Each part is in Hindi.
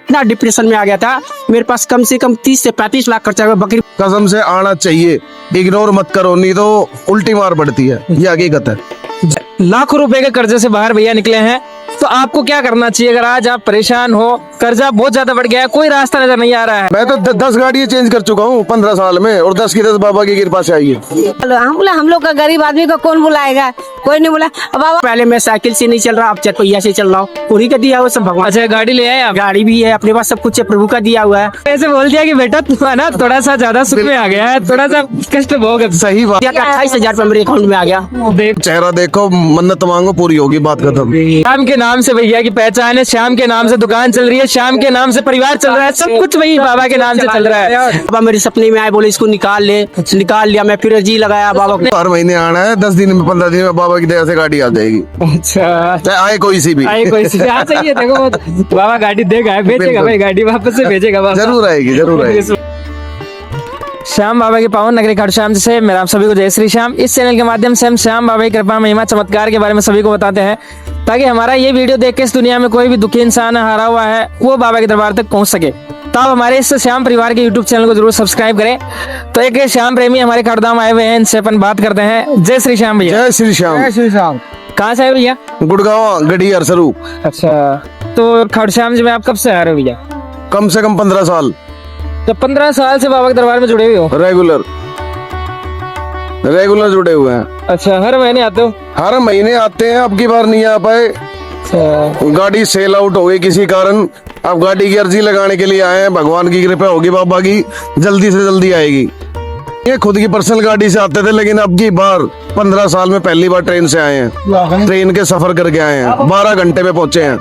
इतना डिप्रेशन में आ गया था। मेरे पास कम से कम 30 से 35 लाख खर्चा हुआ बकरी। कसम से आना चाहिए, इग्नोर मत करो, नहीं तो उल्टी मार पड़ती है, ये हकीकत है। लाखों रुपए के कर्जे से बाहर भैया निकले हैं, तो आपको क्या करना चाहिए अगर आज आप परेशान हो, कर्जा बहुत ज्यादा बढ़ गया है, कोई रास्ता नजर नहीं आ रहा है? मैं तो 10 गाड़ियाँ चेंज कर चुका हूँ 15 साल में, और 10 की 10 बाबा की कृपा से आई है। हम लोग का गरीब आदमी को कौन बुलाएगा, कोई नहीं बुला। बाबा पहले मैं साइकिल से नहीं चल रहा, अब 4 पहिया से चल रहा हूँ। पूरी का दिया हुआ सब भगवान। अच्छा, गाड़ी ले आए आप? गाड़ी भी है अपने पास, सब कुछ है, प्रभु का दिया हुआ है। ऐसे बोल दिया कि बेटा तू है ना थोड़ा सा ज्यादा सुख में आ गया है, थोड़ा सा कष्ट भोग। सही बात। 28,000 रुपये मेरे अकाउंट में आ गया। देख, चेहरा देखो, मन्नत मांगो, पूरी होगी, बात खत्म। श्याम के नाम से भैया की पहचान है, श्याम के नाम से दुकान चल रही है, श्याम के नाम से परिवार चल रहा है, सब कुछ वही बाबा के नाम से चल रहा है। बाबा मेरे सपने में आए, बोले इसको निकाल ले। निकाल लिया, मैं फिर अर्जी लगाया बाबा को। हर महीने आना है, 10 दिन में 15 दिन में बाबा की दया से गाड़ी आ जाएगी। अच्छा, चाहे आए कोई सी भी। आए कोई हाँ, सही है। देखो बाबा गाड़ी देगा, बेचेगा भाई, गाड़ी वापस से भेजेगा बाबा। जरूर आएगी, जरूर आएगी। श्याम बाबा के पावन नगरी खड़श्याम से मेरा आप सभी को जय श्री श्याम। इस चैनल के माध्यम से हम श्याम बाबा की कृपा महिमा चमत्कार के बारे में सभी को बताते हैं, ताकि हमारा ये वीडियो देख के इस दुनिया में कोई भी दुखी इंसान हारा हुआ है वो बाबा के दरबार तक पहुंच सके। तो आप हमारे इस श्याम परिवार के यूट्यूब चैनल को जरूर सब्सक्राइब करें। तो एक श्याम प्रेमी हमारे खड़दाम आए हुए हैं, इनसे अपन बात करते हैं। जय श्री श्याम भैया। जय श्री श्याम। जय श्री श्याम। कहाँ से आए भैया? गुड़गांव गढ़ी अरसरू। अच्छा, तो खड़श्याम जी में आप कब से आ रहे हो भैया? कम से कम 15 साल। तो 15 साल से बाबा के दरबार में जुड़े हुए हो? रेगुलर जुड़े हुए हैं। अच्छा, हर महीने आते हो? हर महीने आते हैं, अब की बार नहीं आ पाए। गाड़ी सेल आउट हो गई किसी कारण, अब गाड़ी की अर्जी लगाने के लिए आए हैं। भगवान की कृपा होगी बाबा की, जल्दी से जल्दी आएगी। ये खुद की पर्सनल गाड़ी से आते थे, लेकिन अब की बार 15 साल में पहली बार ट्रेन से आए हैं। ट्रेन के सफर करके आए हैं, 12 घंटे में पहुंचे हैं।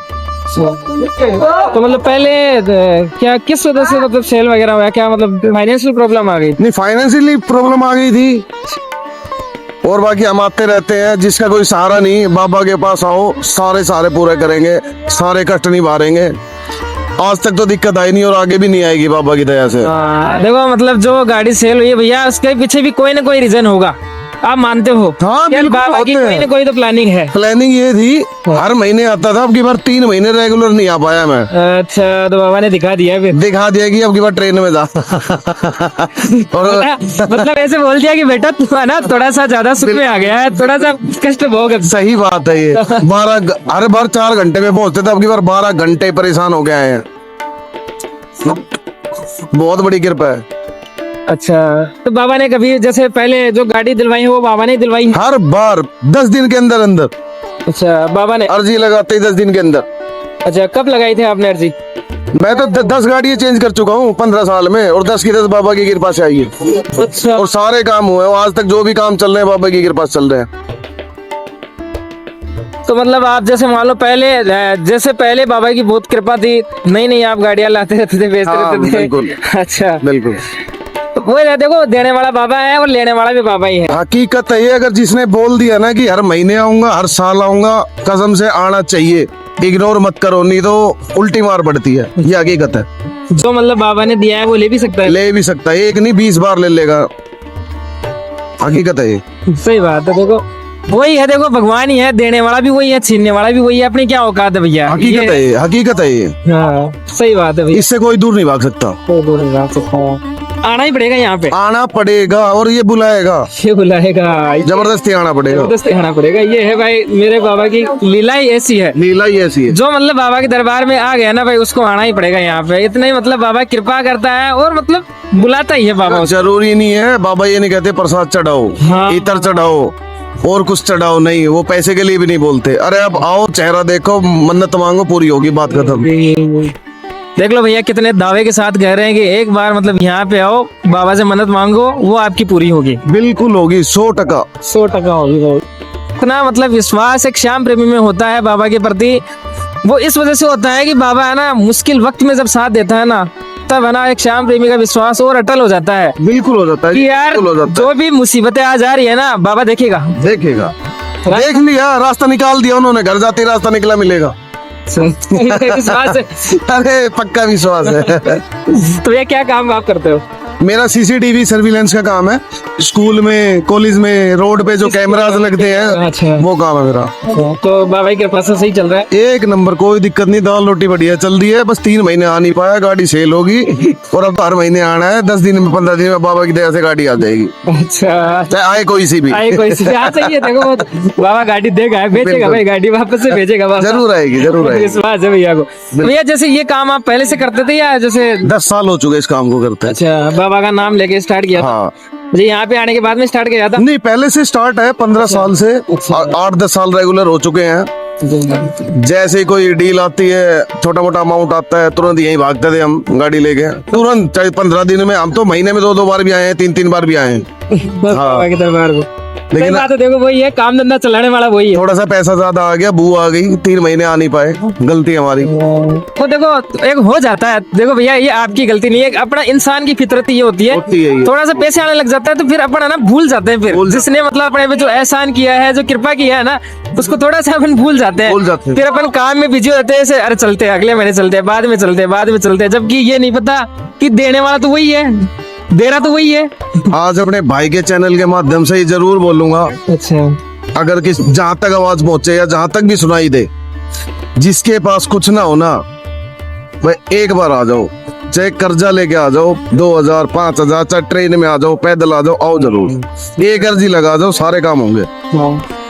तो मतलब पहले क्या किस वजह से मतलब सेल वगैरह हुआ, क्या मतलब फाइनेंशियल प्रॉब्लम आ गई? नहीं, फाइनेंशियली प्रॉब्लम आ गई थी, और बाकी हम आते रहते हैं। जिसका कोई सहारा नहीं, बाबा के पास आओ, सारे पूरे करेंगे, सारे कष्ट निभाएंगे। आज तक तो दिक्कत आई नहीं और आगे भी नहीं आएगी बाबा की दया से। देखो मतलब जो गाड़ी सेल हुई है भैया, उसके पीछे भी कोई ना कोई रीजन होगा, आप मानते हो? हाँ, यार बिल्कुल बाबा की होते कोई हैं। ना कोई तो प्लानिंग है। प्लानिंग ये थी, हर महीने आता था, अब की बार 3 महीने रेगुलर नहीं आ पाया मैं। अच्छा, तो बाबा ने दिखा दिया फिर? दिखा दिया कि अब की बार ट्रेन में जा। और मतलब ऐसे बोल दिया कि बेटा तू है ना थोड़ा सा ज्यादा सुख में आ गया है, थोड़ा सा कष्ट भोग। सही बात है ये। 12 हर बार 4 घंटे में पहुंचते थे, अब की बार 12 घंटे परेशान हो गए हैं। बहुत बड़ी कृपा है। अच्छा, तो बाबा ने कभी जैसे पहले जो गाड़ी दिलवाई है वो बाबा ने दिलवाई? हर बार 10 दिन के अंदर अंदर। अच्छा, बाबा ने अर्जी लगाते ही 10 दिन के अंदर। अच्छा, कब लगाई थी आपने अर्जी? मैं तो 10 गाड़ियाँ चेंज कर चुका हूँ 15 साल में, और 10 की 10 बाबा की कृपा से आई है। अच्छा, और सारे काम हुए, और आज तक जो भी काम चल रहे हैं बाबा की कृपा से चल रहे हैं। तो मतलब आप जैसे मान लो पहले बाबा की बहुत कृपा थी, नई आप गाड़ियां लाते रहते थे, बेचते हाँ, रहते थे। बिल्कुल। अच्छा, बिल्कुल वो है, देखो देने वाला बाबा है और लेने वाला भी बाबा ही है। हकीकत है ये। अगर जिसने बोल दिया ना कि हर महीने आऊंगा, हर साल आऊंगा, कसम से आना चाहिए, इग्नोर मत करो, नहीं तो उल्टी मार पड़ती है, ये हकीकत है। जो मतलब बाबा ने दिया है वो ले भी सकता है? ले भी सकता है, एक नहीं 20 बार ले लेगा। हकीकत है ये। सही बात है। देखो वही है, देखो भगवान ही है, देने वाला भी वही है, छीनने वाला भी वही है। अपनी क्या औकात है भैया? हकीकत है ये, हकीकत है ये। हाँ, सही बात है भैया। इससे कोई दूर नहीं भाग सकता। कोई दूर नहीं भाग सकता। आना ही पड़ेगा यहाँ पे, आना पड़ेगा, और ये बुलाएगा, ये बुलाएगा, जबरदस्ती आना पड़ेगा। जबरदस्ती आना पड़ेगा। ये है भाई मेरे बाबा की लीला ही ऐसी है। लीला ही ऐसी है। जो मतलब बाबा के दरबार में आ गया ना भाई, उसको आना ही पड़ेगा यहाँ पे। इतना ही मतलब बाबा कृपा करता है और मतलब बुलाता ही है बाबा। जरूरी नहीं है, बाबा ये नहीं कहते प्रसाद चढ़ाओ, हाँ। इतर चढ़ाओ और कुछ चढ़ाओ, नहीं, वो पैसे के लिए भी नहीं बोलते। अरे अब आओ, चेहरा देखो, मन्नत मांगो, पूरी होगी, बात खत्म। देख लो भैया कितने दावे के साथ कह रहे हैं कि एक बार मतलब यहाँ पे आओ, बाबा से मन्नत मांगो, वो आपकी पूरी होगी। बिल्कुल होगी, 100%। 100% होगी। इतना मतलब विश्वास एक श्याम प्रेमी में होता है बाबा के प्रति, वो इस वजह से होता है कि बाबा है ना मुश्किल वक्त में जब साथ देता है ना, तब है ना एक श्याम प्रेमी का विश्वास और अटल हो जाता है। बिल्कुल हो जाता है कि यार बिल्कुल हो जाता जो भी मुसीबतें आ जा रही है ना, बाबा देखेगा। देखेगा, देख लिया, रास्ता निकाल दिया उन्होंने, घर जाते ही रास्ता निकला मिलेगा। विश्वास है। अरे पक्का विश्वास है। तो ये क्या काम आप करते हो? मेरा सीसीटीवी सर्विलेंस का काम है। स्कूल में, कॉलेज में, रोड पे जो कैमरास लगते अच्छा। हैं वो काम है मेरा। तो बाबा की कृपा से सही चल रहा है। एक नंबर, कोई दिक्कत नहीं, दाल रोटी बढ़िया चल रही है। बस 3 महीने आ नहीं पाया, गाड़ी सेल होगी और अब हर महीने आना है। 10 दिन में, 15 दिन में बाबा की दया से गाड़ी आ जाएगी, अच्छा, चाहे आए कोई सी भी। आए कोई सी हाँ, सही है। देखो बाबा गाड़ी देगा, बेचेगा भाई, गाड़ी वापस से भेजेगा बाबा। जरूर आएगी, जरूर आएगी। विश्वास है भैया को। भैया जैसे ये काम आप पहले से करते थे या जैसे? 10 साल हो चुके इस काम को करते हैं। अच्छा, बाबा का नाम लेके स्टार्ट किया था? हाँ जी, यहाँ पे आने के बाद में स्टार्ट किया था? नहीं, पहले से स्टार्ट है। 15 साल से 8-10 साल रेगुलर हो चुके हैं। जैसे ही कोई डील आती है, छोटा मोटा अमाउंट आता है, तुरंत यहीं भागते थे हम गाड़ी लेके, तुरंत। चाहे 15 दिन में, हम तो महीने में 2-2 बार भी आए हैं, 3-3 बार भी आए हैं। बाबा के दरबार को। लेकिन बात है, देखो वही है, काम धंधा चलाने वाला वही है। थोड़ा सा पैसा ज्यादा आ गया, बू आ गई, 3 महीने आ नहीं पाए, गलती हमारी। तो देखो एक हो जाता है। देखो भैया, ये आपकी गलती नहीं है, अपना इंसान की फितरत ये होती है। ये। थोड़ा सा पैसे आने लग जाता है तो फिर अपन है ना भूल जाते हैं। फिर जिसने मतलब अपने पे जो एहसान किया है, जो कृपा किया है ना, उसको थोड़ा सा अपन भूल जाते हैं। फिर अपन काम में बिजी हो जाते हैं, ऐसे अरे चलते हैं, अगले महीने चलते हैं, बाद में चलते हैं, बाद में चलते हैं, जबकि ये नहीं पता कि देने वाला तो वही है, दे रहा तो वही है। आज अपने भाई के चैनल के माध्यम से ही जरूर बोलूंगा, अच्छा, अगर किस जहां तक आवाज पहुंचे या जहां तक भी सुनाई दे, जिसके पास कुछ ना हो ना, वह एक बार आ जाओ, चाहे कर्जा लेके आ जाओ, 2000, 5000, चाहे ट्रेन में आ जाओ, पैदल आ जाओ, आओ जरूर। एक अर्जी लगा जाओ, सारे काम होंगे।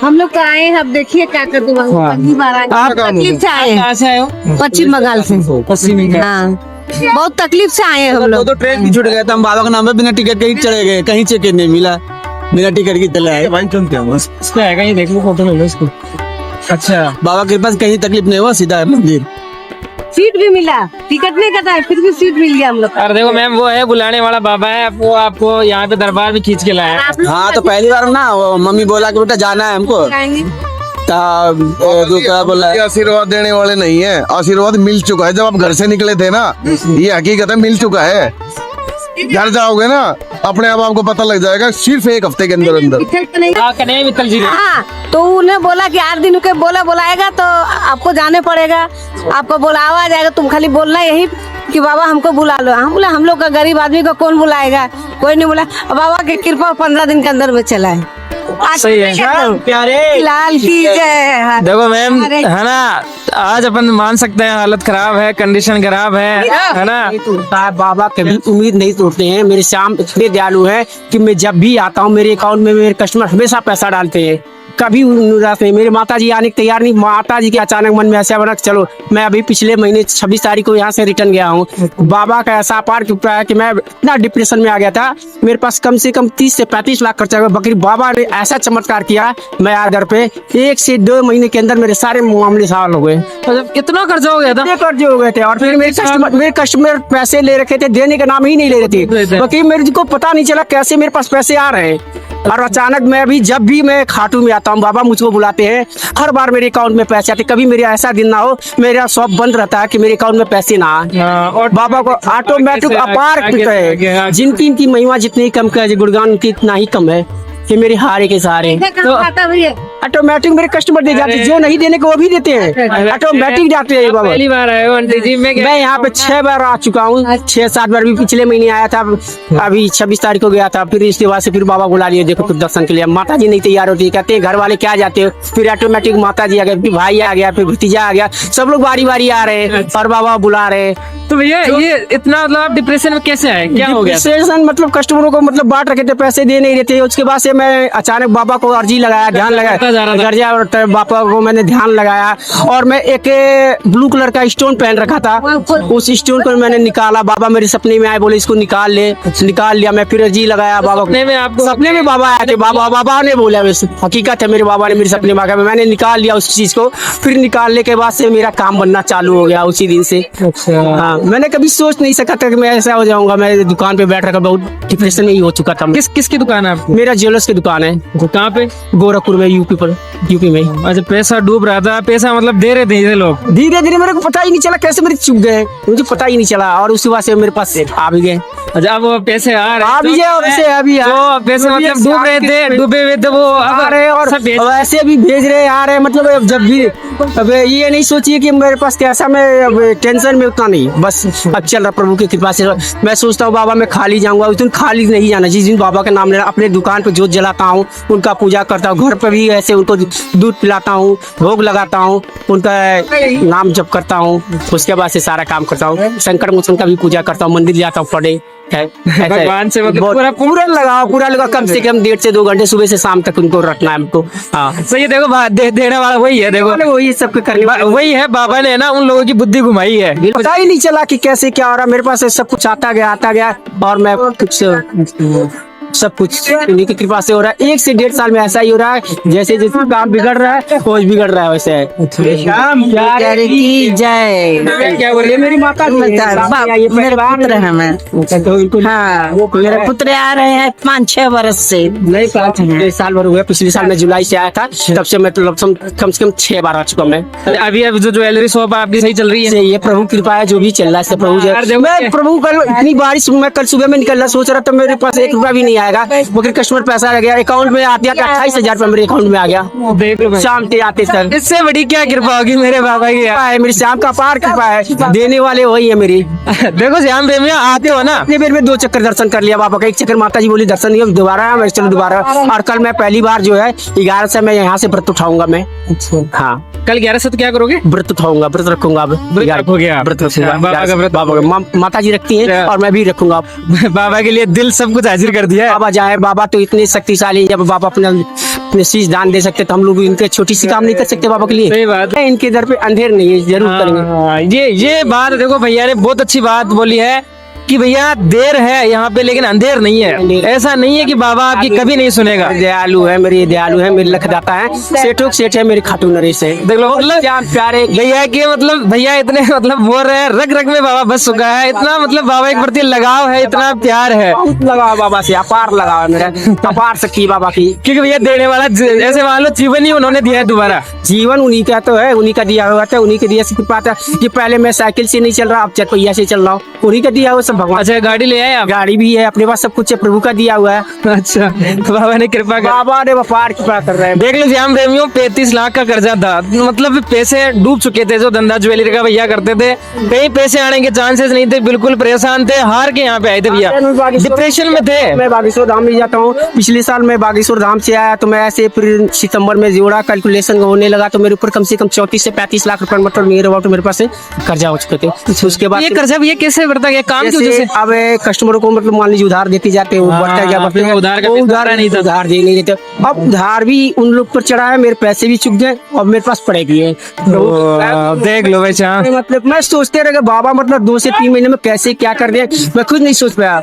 हम लोग का आए हैं, अब देखिए क्या कर दूँ। पहली बार आए हैं। आप तकलीफ से आए हैं, कहाँ से आए हो? पश्चिम बंगाल से। पश्चिमी का। हाँ, बहुत तकलीफ से आए हैं हम लोग। तो ट्रेन भी छूट गया था, हम बाबा के नाम पे बिना टिकट के ही चले गए, कहीं टिकट नहीं मिला, बिना टिकट के चले आए। इस पे आएगा, ये देख लो, फोटो ले लो इसको। अच्छा, बाबा के पास कहीं तकलीफ नहीं हुआ, सीधा है मंदिर। सीट भी मिला, टिकट नहीं कटा है, फिर भी सीट मिल गया हम लोग। और देखो मैम, वो है बुलाने वाला बाबा है, वो आपको यहाँ पे दरबार में खींच के लाया है। हाँ, तो पहली बार ना वो मम्मी बोला कि बेटा जाना है हमको, तो क्या बोला ये आशीर्वाद देने वाले नहीं है, आशीर्वाद मिल चुका है। जब आप घर से निकले थे ना, ये हकीकत है, मिल चुका है। घर जाओगे ना, अपने आप आपको पता लग जाएगा, सिर्फ 1 हफ्ते के अंदर अंदर। कन्हैया मित्तल जी ने। हाँ, तो उन्हें बोला कि 8 दिन के बुलाएगा तो आपको जाने पड़ेगा, आपको बुलावा आ जाएगा, तुम खाली बोलना यही कि बाबा हमको बुला लो। हम बोला हम लोग का गरीब आदमी को कौन बुलाएगा, कोई नहीं बुला। बाबा की कृपा 15 दिन के अंदर में चला है। सही है। प्यारे लाल की जय। देखो मैम, है ना, आज अपन मान सकते हैं हालत खराब है, कंडीशन खराब है ना। नहीं टूटता है, बाबा कभी उम्मीद नहीं तोड़ते हैं। मेरे श्याम इतने दयालु है कि मैं जब भी आता हूँ, मेरे अकाउंट में मेरे कस्टमर हमेशा पैसा डालते हैं, कभी निराश नहीं। मेरे माता जी आने के तैयार नहीं, माता जी के अचानक मन में ऐसा बना कि चलो, मैं अभी पिछले महीने 26 तारीख को यहाँ से रिटर्न गया हूँ। बाबा का ऐसा अपार कृपा है कि मैं इतना डिप्रेशन में आ गया था, मेरे पास कम से कम 30 से 35 लाख खर्चा हुआ, बकरी बाबा ने ऐसा चमत्कार किया। मैं आ घर पे 1 से 2 महीने के अंदर मेरे सारे मामले सॉल्व हो गए। कितना कर्जा हो गया था? कर्जे हो गए थे, और फिर मेरे कस्टमर पैसे ले रखे थे, देने का नाम ही नहीं ले रहे थे, बाकी मेरे को पता नहीं चला कैसे मेरे पास पैसे आ रहे हैं। और अचानक मैं अभी जब भी मैं खाटू में आता हूँ, बाबा मुझको बुलाते हैं, हर बार मेरे अकाउंट में पैसे आते। कभी मेरा ऐसा दिन ना हो मेरा शॉप बंद रहता है कि मेरे अकाउंट में पैसे ना आए। और बाबा को ऑटोमेटिक अपार कृपा है, जिनकी इनकी महिमा जितनी कम है, गुणगान उनकी इतना ही कम है कि मेरे हारे के सहारे तो ऑटोमेटिक मेरे कस्टमर दे जाते हैं, जो नहीं देने को वो भी देते हैं, ऑटोमेटिक जाते हैं। बाबा पहली बार आए हो आंटी जी? मैं यहाँ पे 6 बार आ चुका हूँ, 6-7 बार भी पिछले महीने आया था, अभी 26 तारीख को गया था। फिर इसके बाद से फिर बाबा बुला लिए, देखो फिर दर्शन के लिए। माता जी नहीं तैयार होती, कहते हैं घर वाले क्या जाते हो, फिर ऑटोमेटिक माता जी आ गए, फिर भाई आ गया, फिर भतीजा आ गया, सब लोग बारी बारी आ रहे हैं और बाबा बुला रहे हैं। तो भैया ये इतना मतलब आप डिप्रेशन में कैसे आए, क्या हो गया? डिप्रेशन मतलब कस्टमरों को मतलब बांट रखे थे, पैसे दे नहीं रहे थे। उसके बाद से मैं अचानक बाबा को अर्जी लगाया, ध्यान लगाया, गर्जा और बाबा को मैंने ध्यान लगाया, और मैं एक ब्लू कलर का स्टोन पहन रखा था, उस स्टोन को मैंने निकाला। बाबा मेरे सपने में आए, बोले इसको निकाल ले, निकाल लिया। मैं फिर अर्जी लगाया बाबा को, में आपको सपने में बाबा आए थे, बाबा ने बोला, वैसे हकीकत है, मेरे बाबा ने मेरे सपने में आकर मैंने निकाल लिया उस चीज को। फिर निकालने के बाद से मेरा काम बनना चालू हो गया उसी दिन से। अच्छा, हाँ, मैंने कभी सोच नहीं सका था कि मैं ऐसा हो जाऊंगा। मैं दुकान पे बैठ रखा, बहुत डिप्रेशन में ही हो चुका था। किसकी दुकान है आपकी? मेरा ज्वेलर्स की दुकान है। कहाँ पे? गोरखपुर में, यूपी पर। यूपी में। अच्छा, पैसा डूब रहा था, पैसा मतलब दे रहे थे ये लोग। धीरे धीरे मेरे को पता ही नहीं चला कैसे मेरे चुप गए, मुझे पता ही नहीं चला और उसी वजह से मेरे पास आ भी गए। अच्छा, अब वो पैसे आ रहे आ भी गए और वैसे अभी तो पैसे मतलब डूब रहे थे, डूबे हुए थे वो अब आ रहे और सब भेज- वैसे भी भेज रहे आ रहे, मतलब अब जब भी अब ये नहीं सोचिए कि मेरे पास कैसा, मैं अब टेंशन में उतना नहीं, बस अब चल रहा प्रभु की कृपा से। मैं सोचता हूँ बाबा मैं खाली जाऊंगा, उस दिन खाली नहीं जाना। जिस दिन बाबा का नाम लेना, अपने दुकान पे जोत जलाता हूँ, उनका पूजा करता हूँ, घर पे भी ऐसे उनको दूध पिलाता हूँ, भोग लगाता हूँ, उनका नाम जप करता हूँ, उसके बाद से सारा काम करता हूँ। शंकर मोचन का भी पूजा करता हूँ, मंदिर जाता हूँ पढ़े भगवान से मतलब पूरा पूरा लगाओ कम से कम 1.5 से 2 घंटे सुबह से शाम तक उनको रखना है हमको। हाँ सही है। देखो देने वाला वही है, देखो वही सबके करने वाले वही है। बाबा ने ना उन लोगों की बुद्धि घुमाई है। पता ही नहीं चला कि कैसे क्या हो रहा, मेरे पास सब कुछ आता गया और मैं कुछ सब कुछ उन्हीं की कृपा से हो रहा है। 1 से 1.5 साल में ऐसा ही हो रहा है, जैसे जैसे काम बिगड़ रहा है कोई बिगड़ रहा है वैसे। शाम प्यारे की जय। क्या बोल रही है? मेरी माता मेरे पुत्र है मैं। हाँ, मेरे पुत्र आ रहे हैं 5-6 वर्ष से। नहीं 5 साल भर हुए, पिछले साल में जुलाई से आया था, तब से मैं तो कम से कम 6 बार आ चुका मैं। अभी अब जो ज्वेलरी शॉप आपकी सही चल रही है? ये प्रभु कृपा है, जो भी चल रहा है सब प्रभु जय। मैं प्रभु कल इतनी बारिश, मैं कल सुबह में निकलना सोच रहा था, मेरे पास 1 रुपया भी नहीं आएगा, मगर कस्टमर पैसा आ गया अकाउंट में, आते 28,000 रुपया मेरे अकाउंट में आ गया। देख लो भाई। शाम के आते सर, इससे बड़ी क्या कृपा होगी मेरे बाबा की। कृपा है मेरी, श्याम का अपार कृपा है, देने वाले वही है मेरी। देखो श्याम प्रेमिया आते हो ना, अपने बेर में 2 चक्कर दर्शन कर लिया बाबा का। 1 चक्कर माता जी बोली दर्शन नहीं, अब दोबारा मैं चलो दोबारा। और कल मैं पहली बार जो है 11 से मैं यहाँ से व्रत उठाऊंगा मैं। हाँ कल 11 से तो क्या करोगे? व्रत उठाऊंगा, व्रत रखूंगा अब। रखोगे आप? व्रत रखूंगा, बाबा का व्रत? बाबा का माता जी रखती हैं और मैं भी रखूंगा। बाबा के लिए दिल सब कुछ हाजिर कर दिया है। बाबा जाए, बाबा तो इतने शक्तिशाली, जब बाबा अपने शीश दान दे सकते तो हम लोग इनके छोटी सी काम नहीं कर सकते बाबा के लिए। सही बात है। इनके दर पे अंधेर नहीं है, जरूर करेंगे। हाँ, ये बात देखो भैया ने बहुत अच्छी बात बोली है कि भैया देर है यहाँ पे लेकिन अंधेर नहीं है। ऐसा नहीं है कि बाबा आपकी कभी नहीं सुनेगा। दयालु है मेरे, दयालु है मेरे, लखदाता है, सेठों सेठ है मेरे, खाटू नरेश है। देख लो मतलब क्या प्यारे भैया के मतलब भैया इतने मतलब बोल रहे हैं रग रग में बाबा बस चुका है, इतना मतलब बाबा के प्रति लगाव है, इतना प्यार है। बहुत लगाव बाबा से, अपार लगाव है मेरा, अपार शक्ति बाबा की। क्योंकि भैया देने वाला ऐसे मान लो जीवन ही उन्होंने दिया है दोबारा। जीवन उन्हीं का तो है, उन्हीं का दिया हुआ था, उन्हीं के दिया से कृपा था कि पहले मैं साइकिल से नहीं चल रहा, अब 4 पहिया से चल रहा हूँ, उन्हीं का दिया हुआ सब भगवान। अच्छा गाड़ी ले आए आप? गाड़ी भी है अपने पास, सब कुछ है, प्रभु का दिया हुआ है। अच्छा बाबा ने कृपा कर, बाबा ने व्यापार कृपा कर रहे हैं। देख लो श्याम प्रेमियों 35 लाख का कर्जा था, मतलब पैसे डूब चुके थे। जो धंधा ज्वेलरी का भैया करते थे, कहीं पैसे आने के चांसेस नहीं थे, बिल्कुल परेशान थे, हार के यहाँ पे आए थे भैया, डिप्रेशन में थे। मैं बागेश्वर धाम में जाता हूँ, पिछले साल मैं बागेश्वर धाम से आया तो मैं ऐसे फिर सितंबर में जोड़ा कैलकुलेशन होने लगा तो मेरे ऊपर कम से कम 34 से 35 लाख रुपए मतलब मेरे पास से कर्जा हो चुके थे। उसके बाद ये कर्जा भैया कैसे बढ़ता गया? काम की वजह से? अब कस्टमरों को मतलब मान लीजिए उधार देते जाते हैं, वो बढ़ता गया, बढ़ता गया। उधार का वो पैसा उधार नहीं था, उधार दे नहीं देते। अब उधार भी उन लोग पर चढ़ा है, मेरे पैसे भी चुक गए और मेरे पास पड़े भी है। देख लो भाई श्याम, मतलब मैं सोचते रह गया बाबा मतलब 2 से 3 महीने में कैसे क्या कर दे, मैं खुद नहीं सोच पाया।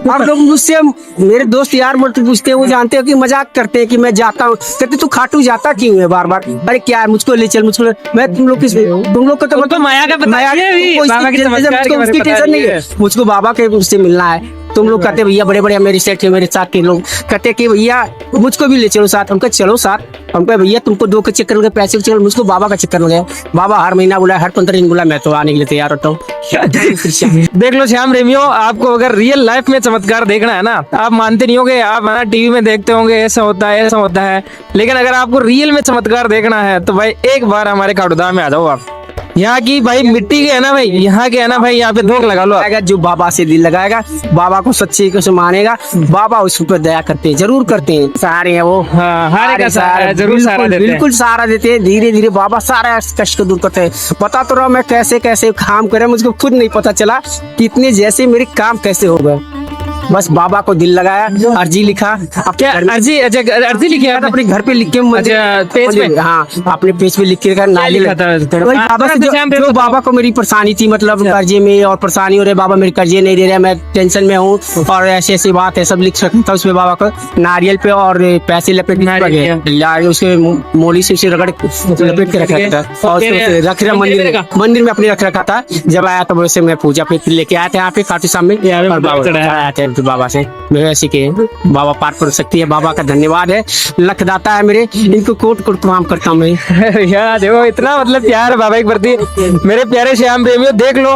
आप लोग मुझसे, मेरे दोस्त यार मुझसे पूछते हैं, वो जानते हो कि मजाक करते हैं कि मैं जाता हूँ, कहते तू खाटू जाता क्यों है बार बार, अरे क्या है मुझको ले चल, मुझको मैं तुम लोग को तो उनको माया का पता माया है भी, बाबा के चमत्कार के बारे में पता नहीं है, मुझको बाबा के उससे मिलना है। तुम लोग कहते भैया बड़े बड़े मेरे सेठ है, मेरे साथ के लोग कहते कि भैया मुझको भी ले चलो साथ, हमको चलो साथ, हमको भैया तुमको 2 के चक्कर लगे, पैसे चलो, मुझको बाबा का चक्कर लगे। बाबा हर महीना बुलाया, हर 15 दिन बुलाया, मैं तो आने के लिए तैयार होता हूँ। देख लो श्याम प्रेमियों, आपको अगर रियल लाइफ में चमत्कार देखना है ना, आप मानते नहीं होंगे, आप है ना टीवी में देखते होंगे ऐसा होता है ऐसा होता है, लेकिन अगर आपको रियल में चमत्कार देखना है तो भाई एक बार हमारे खाटूधाम में आ जाओ आप। यहाँ की भाई मिट्टी के है ना भाई, यहाँ के है ना भाई, यहाँ पे धोख लगा लो आप। जो बाबा से दिल लगाएगा, बाबा को सच्चे को मानेगा, बाबा उस पर दया करते हैं, जरूर करते हैं, सहारे हैं वो। हाँ, हारे का सहारा है, जरूर सहारा देते हैं। बिल्कुल सहारा देते हैं, धीरे धीरे बाबा सारा कष्ट को दूर करते हैं। बता तो रहा मैं कैसे कैसे काम करे, मुझको खुद नहीं पता चला कि इतने जैसे मेरे काम कैसे हो गए। बस बाबा को दिल लगाया, अर्जी लिखा। अब क्या अर्जी? अच्छा अर्जी लिखी है अपने घर पे लिख के, अच्छा, पेज पे? हाँ अपने पेज पे लिख के रखा, नाली लिखा था? वही बाबा से जो बाबा को मेरी परेशानी थी, मतलब कर्जे में और परेशानी हो रही, बाबा मेरे कर्जे नहीं दे रहे, मैं टेंशन में हूँ और ऐसी ऐसी बात है, सब लिख रखा था उसमें बाबा को नारियल पे और पैसे लपेट उसके मोली से उसे रगड़ लपेट के रखा था और रख रहा मंदिर में अपने रख रखा था। जब आया तो वैसे मैं पूजा पे लेके आया था यहाँ पे खाटू श्याम में, फिर बाबा से मैं ऐसे के बाबा पार कर सकती है। बाबा का धन्यवाद है, लखदाता है मेरे, इनको कोट कोट प्रणाम करता हूँ मैं। यार देखो इतना मतलब प्यार है बाबा के प्रति। मेरे प्यारे श्याम प्रेमियों देख लो,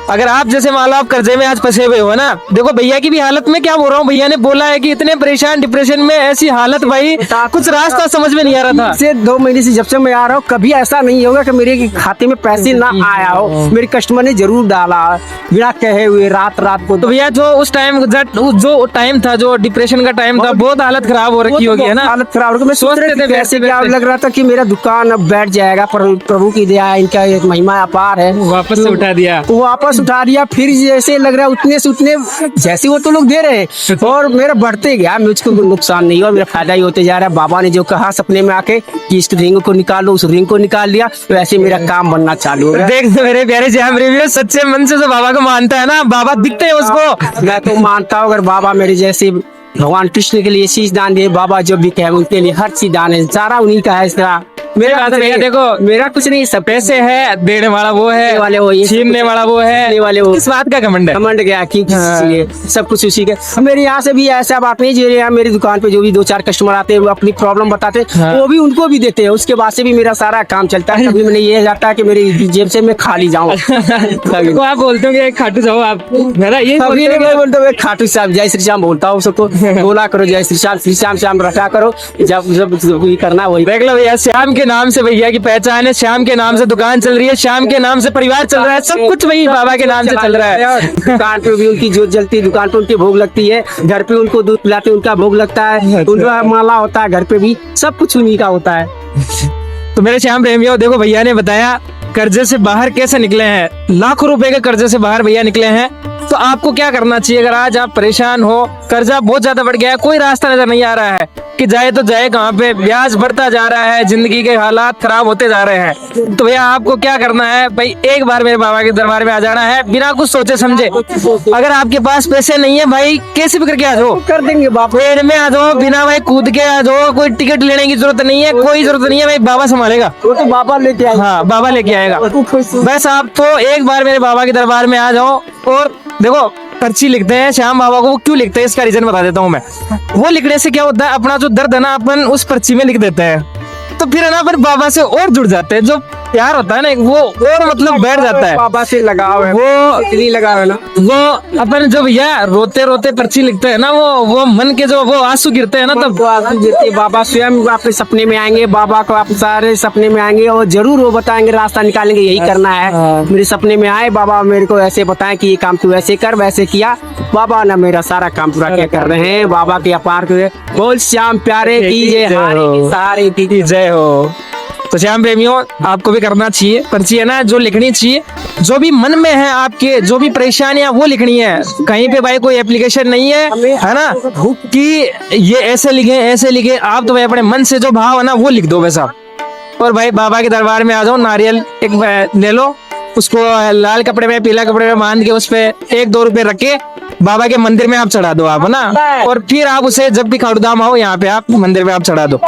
अगर आप जैसे मान लो आप कर्जे में आज फंसे हुए हो ना, देखो भैया की भी हालत में क्या बोल रहा हूँ, भैया ने बोला है कि इतने परेशान डिप्रेशन में, ऐसी हालत भाई कुछ रास्ता समझ में नहीं आ रहा था। से 2 महीने से जब से मैं आ रहा हूँ कभी ऐसा नहीं होगा कि मेरे खाते में पैसे ना आया हो, मेरे कस्टमर ने जरूर डाला बिना कहे हुए रात को। तो भैया जो उस टाइम जो टाइम था, जो डिप्रेशन का टाइम था, बहुत हालत खराब हो रखी होगी है ना। हालत खराब हो गई। मैं सोच रहे थे पैसे क्या लग रहा था कि मेरा दुकान अब बैठ जाएगा, पर प्रभु की दया है, इनका एक महिमा अपार है, वापस से उठा दिया। वापस उठा दिया। फिर जैसे लग रहा है उतने से उतने जैसे वो तो लोग दे रहे हैं और मेरा बढ़ते गया, मुझको नुकसान नहीं हुआ, मेरा फायदा ही होते जा रहा है। बाबा ने जो कहा सपने में आके कि इस रिंग को निकालो, उस रिंग को निकाल लिया, वैसे मेरा काम बनना चालू हो गया। देख मेरे प्यारे श्याम प्रेमियों, सच्चे मन से जो बाबा को मानता है ना, बाबा दिखते हैं उसको। मैं तो मानता हूँ अगर बाबा मेरे जैसे भगवान कृष्ण के लिए चीज दान दिए, बाबा जो भी कहे उनके लिए हर चीज दान है, सारा उन्हीं का है। इसका मेरा बात भैया देखो, मेरा कुछ नहीं, सब पैसे है, देने वाला वो है, वाले वो ये, छीनने वाला वो है, वाले वो। किस बात का घमंड है? कमांड गया कि सब कुछ उसी का। मेरे यहाँ से भी ऐसा बात नहीं, जो यहाँ मेरी दुकान पे जो भी 2-4 कस्टमर आते हैं वो अपनी प्रॉब्लम बताते हैं, वो भी उनको भी देते हैं, उसके बाद से भी मेरा सारा काम चलता है। कभी मैंने ये जाता है कि मेरी जेब से मैं खाली जाऊँ। तो आप बोलते हो कि खाटू जाओ आप, मेरा ये बोलते हुए खाटू साहब जय श्री श्याम बोलता हूँ सबको, बोला करो जय श्री श्याम श्याम रखा करो, जब जब ये करना वही। देख लो भैया, श्याम के नाम से भैया की पहचान है, श्याम के नाम से दुकान चल रही है, श्याम के नाम से परिवार चल रहा है, सब कुछ वही बाबा के नाम से चल रहा है। दुकान पे भी उनकी जोत जलती है, दुकान पे उनकी भोग लगती है, घर पे उनको दूध पिलाते उनका भोग लगता है, उनका माला होता है, घर पे भी सब कुछ उन्हीं का होता है। तो मेरे श्याम प्रेमियों देखो, भैया ने बताया कर्जे से बाहर कैसे निकले हैं, लाखों रुपए के कर्जे से बाहर भैया निकले हैं। तो आपको क्या करना चाहिए अगर आज आप परेशान हो, कर्जा बहुत ज्यादा बढ़ गया है, कोई रास्ता नजर नहीं आ रहा है कि जाए तो जाए कहाँ पे, ब्याज बढ़ता जा रहा है, जिंदगी के हालात खराब होते जा रहे हैं, तो भैया आपको क्या करना है भाई, एक बार मेरे बाबा के दरबार में आ जाना है बिना कुछ सोचे समझे। अगर आपके पास पैसे नहीं है भाई, कैसे भी करके आ जाओ, कर देंगे बाबा, पेड़ में आ जाओ, बिना भाई कूद के आ जाओ, कोई टिकट लेने की जरूरत नहीं है, कोई जरूरत नहीं है भाई, बाबा संभालेगा। वो तो बाबा लेके आए। हाँ बाबा लेके आएगा। बस आप तो एक बार मेरे बाबा के दरबार में आ जाओ। और देखो पर्ची लिखते हैं श्याम बाबा को, क्यों लिखते हैं इसका रीजन बता देता हूँ मैं। वो लिखने से क्या होता है, अपना जो दर्द है ना अपन उस पर्ची में लिख देते हैं, तो फिर है ना अपन बाबा से और जुड़ जाते हैं, जो प्यार होता है ना वो और मतलब बैठ जाता है, बाबा से लगाव है, वो इतनी लगाव है ना। वो अपन जो भैया रोते रोते पर्ची लिखते हैं ना, वो मन के जो वो आंसू गिरते हैं ना, तब बाबा स्वयं आपके सपने में आएंगे, बाबा को आप सारे सपने में आएंगे और जरूर वो बताएंगे, रास्ता निकालेंगे, यही करना है। मेरे सपने में आए बाबा, मेरे को ऐसे बताएं कि ये काम तू ऐसे कर, वैसे किया, बाबा ने मेरा सारा काम पूरा क्या कर रहे हैं। बाबा के अपार बोल श्याम प्यारे की जय, सारे की जय हो। तो श्याम प्रेमियों आपको भी करना चाहिए, पर्ची है ना जो लिखनी चाहिए, जो भी मन में है आपके, जो भी परेशानियां वो लिखनी है। कहीं पे भाई कोई एप्लीकेशन नहीं है ना कि ये ऐसे लिखे, आप तो भाई अपने मन से जो भाव है ना वो लिख दो वैसा। और भाई बाबा के दरबार में आ जाओ, नारियल एक ले लो, उसको लाल कपड़े में पीला कपड़े में बांध के उस पे 1-2 रुपए रख के बाबा के मंदिर में आप चढ़ा दो आप, है ना। और फिर आप उसे जब भी खाटूधाम आओ यहाँ पे आप मंदिर में आप चढ़ा दो।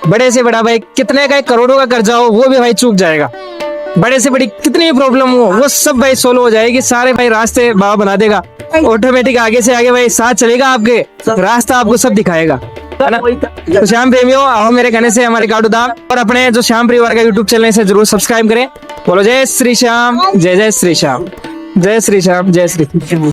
बड़े से बड़ा भाई कितने का, करोड़ों का कर्जा हो वो भी भाई चूक जाएगा, बड़े से बड़ी कितनी भी प्रॉब्लम हो वो सब भाई सोल्व हो जाएगी, सारे भाई रास्ते बाबा बना देगा, ऑटोमेटिक आगे से आगे भाई साथ चलेगा, आपके रास्ता आपको सब दिखाएगा, है ना। तो श्याम प्रेमियों आओ मेरे कहने से हमारे खाटूधाम, और अपने जो श्याम परिवार का यूट्यूब चैनल से जरूर सब्सक्राइब करें। बोलो जय श्री श्याम, जय जय श्री श्याम, जय श्री श्याम, जय श्री।